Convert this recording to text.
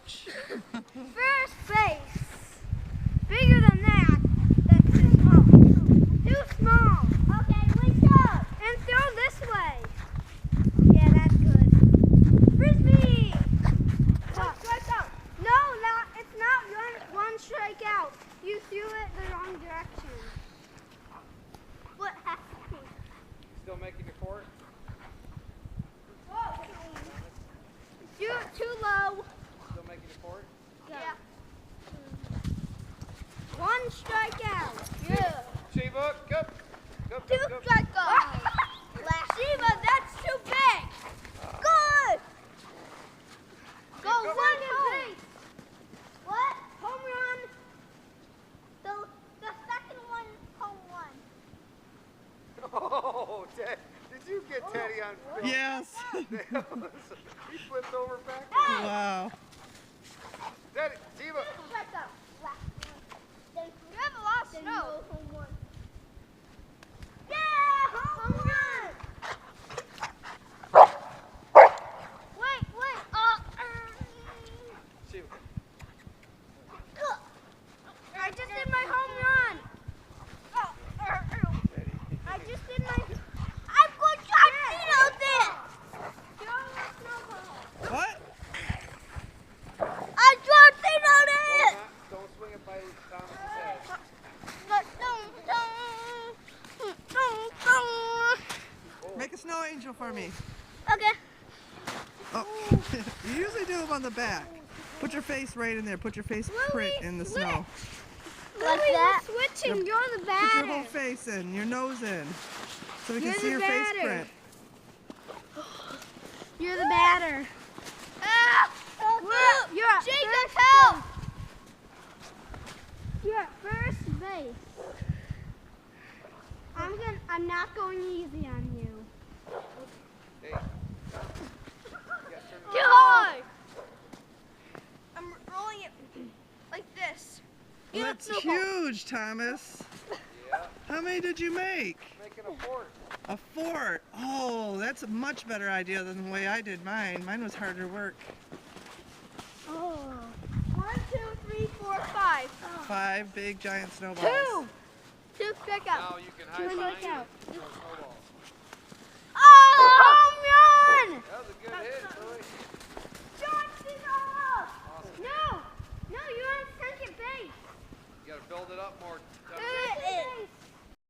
Ouch! First base. Bigger than that. That's too small. Too small. Okay, wake up. And throw this way. Yeah, that's good. Frisbee. Strikeout. No, it's not one strikeout. You threw it the wrong direction. What happened? Still making your fort? Whoa. Do it too low. Still making your fort? Yeah. One strikeout. Yeah. Shiva, go. Go, Two go. strikeouts. Shiva, that's too big. Good. Go Go. one base. What? Home run. The second one, home run. Oh, Dad, did you get Teddy on film? Yes! He flipped over back. Wow. Teddy, Shiva. You have a lot of snow. Yeah, home run. Wait. Shiva. I just did my home run. I just did my. I'm going to torpedo this. What? I torpedoed it. Don't swing it by Thomas's head. Make a snow angel for me. Okay. Oh, you usually do them on the back. Put your face right in there. Put your face print in the snow. Like that? Switching. You're the Put batter. your whole face in, your nose in, so we can You're see the your face batter. print. You're the batter. You're at Jacob, help! You're at first base. I'm not going easy on you. Hey. Too high! I'm rolling it like this. Well, that's huge, Thomas. Yeah. How many did you make? Making a fort. A fort. Oh, that's a much better idea than the way I did mine. Mine was harder work. Oh. 1, 2, 3, 4, 5. 5 big giant snowballs. 2 strikeouts. Now you can hide Two behind strikeouts. it. Throw snowballs. Oh, home run! That was a good hit, Billy. John Cena! Awesome. No, you're on second base. You gotta build it up more. Third base.